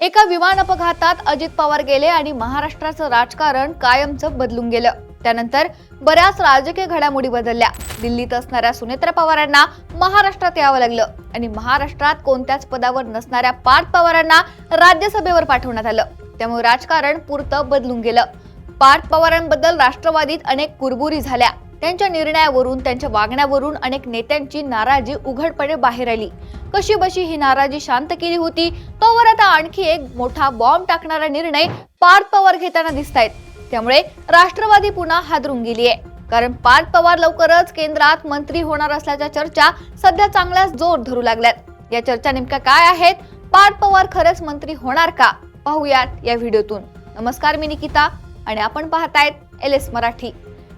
एका विमान अपघातात अजित पवार गेले आणि महाराष्ट्राचं राजकारण कायमचं बदलून गेलं। त्यानंतर बऱ्याच राजकीय घडामोडी बदलल्या। दिल्लीत असणाऱ्या सुनेत्रा पवारांना महाराष्ट्रात यावं लागलं आणि महाराष्ट्रात कोणत्याच पदावर नसणाऱ्या पार्थ पवारांना राज्यसभेवर पाठवण्यात आलं। त्यामुळे राजकारण पुरतं बदलून गेलं। पार्थ पवारांबद्दल राष्ट्रवादीत अनेक कुरबुरी झाल्या। त्यांच्या निर्णयावरून, त्यांच्या वागण्यावरून अनेक नेत्यांची नाराजी उघडपणे बाहेर आली। कशी बशी ही नाराजी शांत केली होती, तोवर आता आणखी एक मोठा बॉम्ब टाकणारा निर्णय पार्थ पवार घेताना दिसतायत। त्यामुळे राष्ट्रवादी पुन्हा हादरून गेली आहे, कारण पार्थ पवार लवकरच केंद्रात मंत्री होणार असल्याच्या चर्चा सध्या चांगलाच जोर धरू लागल्यात। या चर्चा नेमक्या काय आहेत? पार्थ पवार खरंच मंत्री होणार का? पाहूयात या व्हिडिओतून। नमस्कार, मी निकिता आणि आपण पाहतायत LS मराठी।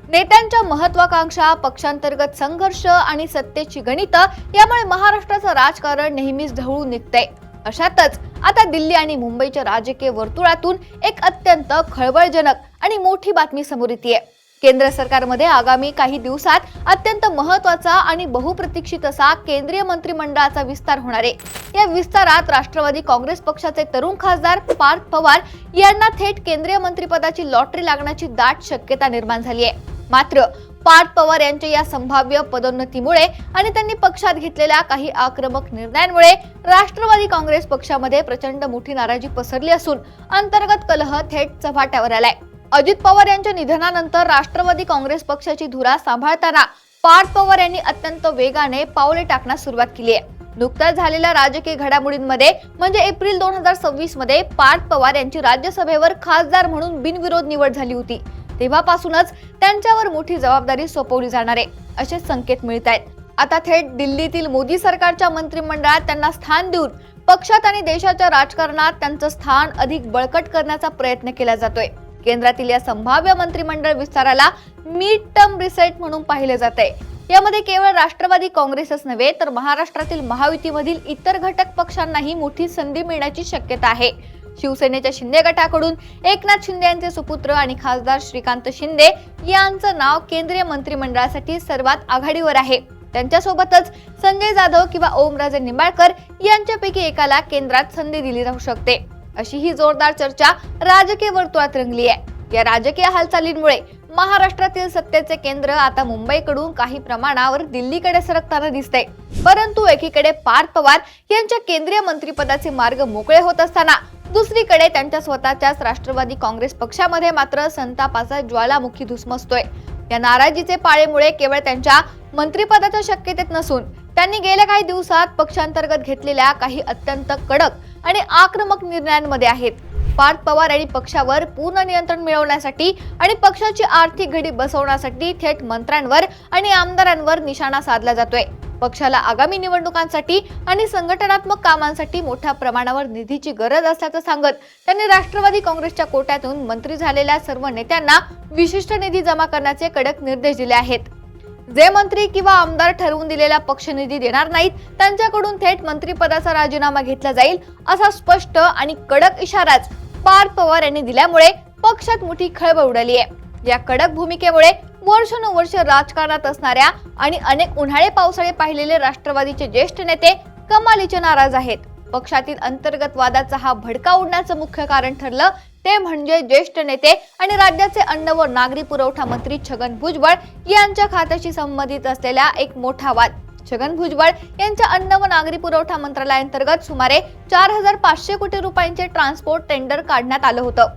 नेत्यांच्या महत्वाकांक्षा, पक्षांतर्गत संघर्ष आणि सत्तेची गणितं यामुळे महाराष्ट्राचं राजकारण नेहमीच ढवळून निघतंय। अशातच आता दिल्ली आणि मुंबईच्या राजकीय वर्तुळातून एक अत्यंत खळबळजनक आणि मोठी बातमी समोर येतेय। केंद्र सरकारमध्ये आगामी काही दिवसात अत्यंत महत्वाचा आणि बहुप्रतीक्षित असा केंद्रीय मंत्रिमंडळाचा विस्तार होणार आहे। या विस्तारात राष्ट्रवादी काँग्रेस पक्षाचे तरुण खासदार पार्थ पवार यांना थेट केंद्रीय मंत्रिपदाची लॉटरी लागण्याची दाट शक्यता निर्माण झाली आहे। मात्र पार्थ पवार यांच्या या संभाव्य पदोन्नतीमुळे आणि त्यांनी पक्षात घेतलेल्या काही आक्रमक निर्णयांमुळे राष्ट्रवादी काँग्रेस पक्षामध्ये प्रचंड मोठी नाराजी पसरली असून अंतर्गत कलह थेट चव्हाट्यावर आलाय। अजित पवार यांच्या निधनानंतर राष्ट्रवादी काँग्रेस पक्षाची धुरा सांभाळताना पार्थ पवार यांनी अत्यंत वेगाने पावले टाकण्यास सुरुवात केली आहे। नुकत्याच झालेल्या राजकीय घडामोडींमध्ये म्हणजे एप्रिल 2026 मध्ये पार्थ पवार यांची राज्यसभेवर खासदार म्हणून बिनविरोध निवड झाली होती। तेव्हापासूनच त्यांच्यावर मोठी जबाबदारी सोपवली जाणार आहे असे संकेत मिळत आहेत। आता थेट दिल्लीतील मोदी सरकारच्या मंत्रिमंडळात त्यांना स्थान देऊन पक्षात आणि देशाच्या राजकारणात त्यांचं स्थान अधिक बळकट करण्याचा प्रयत्न केला जातोय। केंद्रातील या संभाव्य मंत्रिमंडळ विस्ताराला मिड टर्म रिसेट म्हणून पाहिले जाते। यामध्ये केवळ राष्ट्रवादी काँग्रेसच नव्हे तर महाराष्ट्रातील महायुतीमधील इतर घटक पक्षांनाही मोठी संधी मिळण्याची शक्यता आहे। शिवसेनेच्या शिंदे गटाकडून एकनाथ शिंदे यांचे सुपुत्र आणि खासदार श्रीकांत शिंदे यांचं नाव केंद्रीय मंत्रिमंडळासाठी सर्वात आघाडीवर आहे। त्यांच्यासोबतच संजय जाधव किंवा ओमराजे निंबाळकर यांच्यापैकी एकाला केंद्रात संधी दिली जाऊ शकते, अशी ही जोरदार चर्चा राजकीय वर्तुळात रंगली आहे। या राजकीय हालचालींमुळे महाराष्ट्रातील सत्तेचे केंद्र आता मुंबईकडून काही प्रमाणावर दिल्लीकडे सरकताना दिसते। परंतु एकीकडे पार्थ पवार यांच्या केंद्रीय मंत्रिपदाचे मार्ग मोकळे होत असताना दुसरीकडे त्यांच्या स्वतःच्याच राष्ट्रवादी काँग्रेस पक्षामध्ये मात्र संतापाचा ज्वालामुखी धुसमसतोय। या नाराजीचे पाळेमुळे केवळ त्यांच्या मंत्रिपदाच्या शक्यतेत नसून त्यांनी गेल्या काही दिवसात पक्षांतर्गत घेतलेल्या काही अत्यंत कडक आणि आक्रमक निर्णयांमध्ये आहेत। पार्थ पवार आणि पक्षावर पूर्ण नियंत्रण मिळवण्यासाठी आणि पक्षाची आर्थिक घडी बसवण्यासाठी थेट मंत्र्यांवर आणि आमदारांवर निशाणा साधला जातोय। पक्षाला आगामी निवडणुकांसाठी आणि संघटनात्मक कामांसाठी मोठ्या प्रमाणावर निधीची गरज असल्याचं सांगत त्यांनी राष्ट्रवादी काँग्रेसच्या कोट्यातून मंत्री झालेल्या सर्व नेत्यांना विशिष्ट निधी जमा करण्याचे कडक निर्देश दिले आहेत। जे मंत्री किंवा आमदार ठरवून दिलेला पक्ष निधी देणार नाहीत त्यांच्याकडून थेट मंत्रिपदाचा राजीनामा घेतला जाईल, असा स्पष्ट आणि कडक इशाराच पार्थ पवार यांनी दिल्यामुळे पक्षात मोठी खळबळ उडाली आहे। या कडक भूमिकेमुळे वर्षानुवर्ष राजकारणात असणाऱ्या आणि अनेक उन्हाळे पावसाळे पाहिलेले राष्ट्रवादीचे ज्येष्ठ नेते कमालीचे नाराज आहेत। पक्षातील अंतर्गत वादाचा हा भडका उडण्याचं मुख्य कारण ठरलं ते म्हणजे ज्येष्ठ नेते आणि राज्याचे अन्न व नागरी पुरवठा मंत्री छगन भुजबळ यांच्या खात्याशी संबंधित असलेला एक मोठा वाद। छगन भुजबळ यांच्या अन्न व नागरी पुरवठा मंत्रालयाअंतर्गत सुमारे 4500 कोटी रुपयांचे ट्रान्सपोर्ट टेंडर काढण्यात आलं होतं।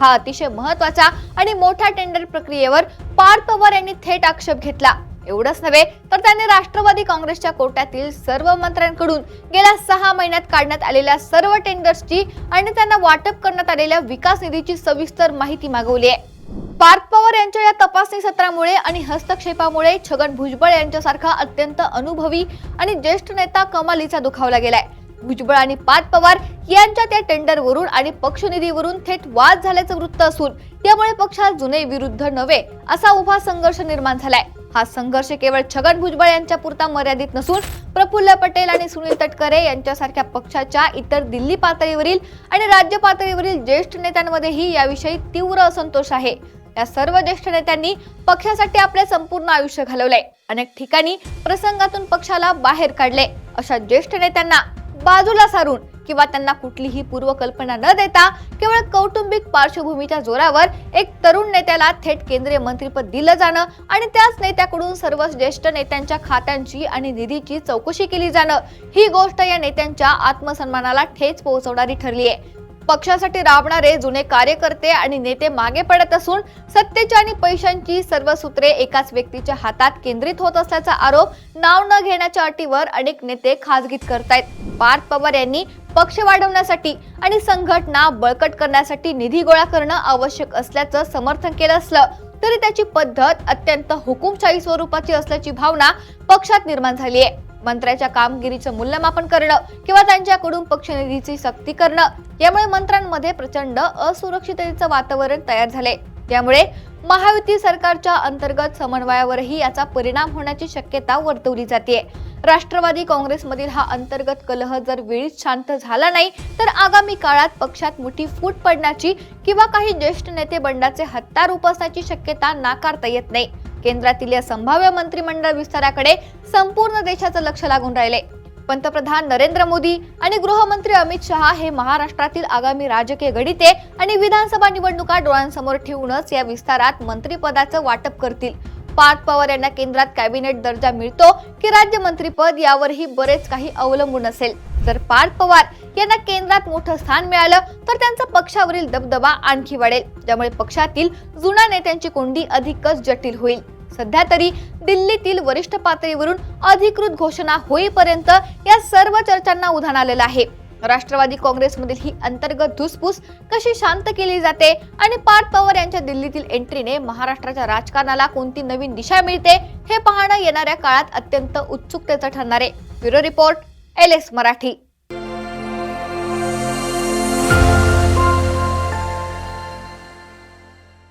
हा अतिशय महत्वाचा आणि मोठ्या टेंडर प्रक्रियेवर पार्थ पवार यांनी थेट आक्षेप घेतला। एवढंच नव्हे तर त्यांनी राष्ट्रवादी काँग्रेसच्या कोट्यातील सर्व मंत्र्यांकडून गेल्या 6 महिन्यात काढण्यात आलेल्या सर्व टेंडर्सची आणि त्यांना वाटप करण्यात आलेल्या विकास निधीची सविस्तर माहिती मागवली आहे। पार्थ पवार यांच्या या तपासणी सत्रामुळे आणि हस्तक्षेपामुळे छगन भुजबळ यांच्यासारखा अत्यंत अनुभवी आणि ज्येष्ठ नेता कमालीचा दुखावला गेलाय। भुजबळ आणि पार्थ पवार यांच्या त्या टेंडरवरून आणि पक्षनिधीवरून थेट वाद झाल्याचं वृत्त असून यामुळे पक्षात जुने विरुद्ध नवे असा उभा संघर्ष निर्माण झालाय। हा संघर्ष केवळ छगन भुजबळ यांच्या पुरता मर्यादित नसून प्रफुल्ल पटेल आणि सुनील तटकरे यांच्यासारख्या पक्षाच्या इतर दिल्ली पातळीवरील आणि राज्य पातळीवरील ज्येष्ठ नेत्यांमध्येही याविषयी तीव्र असंतोष आहे। या सर्व ज्येष्ठ नेत्यांनी पक्षासाठी आपले संपूर्ण आयुष्य घालवले, अनेक ठिकाणी प्रसंगातून पक्षाला बाहेर काढले। अशा ज्येष्ठ नेत्यांना बाजूला सारून किंवा त्यांना कुठलीही पूर्वकल्पना न देता केवळ कौटुंबिक पार्श्वभूमीच्या जोरावर एक तरुण नेत्याला थेट केंद्रीय मंत्रिपद दिलं जाणं आणि त्याच नेत्याकडून सर्व ज्येष्ठ नेत्यांच्या खात्यांची आणि निधीची चौकशी केली जाणं ही गोष्ट या नेत्यांच्या आत्मसन्मानाला ठेच पोहोचवणारी ठरली आहे. पक्षासाठी राबणारे जुने कार्यकर्ते आणि नेते मागे पडत असून सत्तेच्या आणि पैशांची सर्व सूत्रे एकाच व्यक्तीच्या हातात केंद्रित होत असल्याचा आरोप नाव न घेण्याच्या अटीवर अनेक नेते खासगीत करतायत. पार्थ पवार यांनी पक्ष वाढवण्यासाठी आणि संघटना बळकट करण्यासाठी निधी गोळा करणं आवश्यक असल्याचं समर्थन केलं असलं तरी त्याची पद्धत अत्यंत हुकुमशाही स्वरूपाची असल्याची भावना पक्षात निर्माण झाली आहे. मंत्र्याच्या कामगिरीचं मूल्यमापन करणं किंवा त्यांच्याकडून पक्षनिधीची सक्ती करणं यामुळे मंत्र्यांमध्ये प्रचंड असुरक्षिततेचं वातावरण तयार झाले. त्यामुळे महायुती सरकारच्या अंतर्गत समन्वयावरही याचा परिणाम होण्याची शक्यता वर्तवली जाते. राष्ट्रवादी काँग्रेसमधील हा अंतर्गत कलह जर वेळीच शांत झाला नाही तर आगामी काळात पक्षात मोठी फूट पडण्याची किंवा काही ज्येष्ठ नेते बंडाचे हत्यार उपसण्याची शक्यता नाकारता येत नाही. केंद्रातील या संभाव्य मंत्रिमंडळ विस्ताराकडे संपूर्ण देशाचं लक्ष लागून राहिले. पंतप्रधान नरेंद्र मोदी आणि गृहमंत्री अमित शहा हे महाराष्ट्रातील आगामी राजकीय गणिते आणि विधानसभा निवडणुका डोळ्यांसमोर ठेवूनच या विस्तारात मंत्रिपदाचं वाटप करतील. पार्थ पवार यांना केंद्रात कॅबिनेट दर्जा मिळतो की राज्यमंत्रीपद यावरही बरेच काही अवलंबून असेल. जर पार्थ पवार यांना केंद्रात मोठं स्थान मिळालं तर त्यांचा पक्षावरील दबदबा आणखी वाढेल, ज्यामुळे पक्षातील जुन्या नेत्यांची कोंडी अधिकच जटिल होईल. सध्या तरी दिल्लीतील वरिष्ठ पातळीवरून अधिकृत घोषणा होईपर्यंत या सर्व चर्चांना उधाण आलेलं आहे. राष्ट्रवादी काँग्रेसमधील ही अंतर्गत धुसफूस कशी शांत केली जाते आणि पार्थ पवार यांच्या दिल्लीतील एंट्रीने महाराष्ट्राच्या राजकारणाला कोणती नवीन दिशा मिळते हे पाहणं येणाऱ्या काळात अत्यंत उत्सुकतेचं ठरणार आहे. Bureau report, LS Marathi.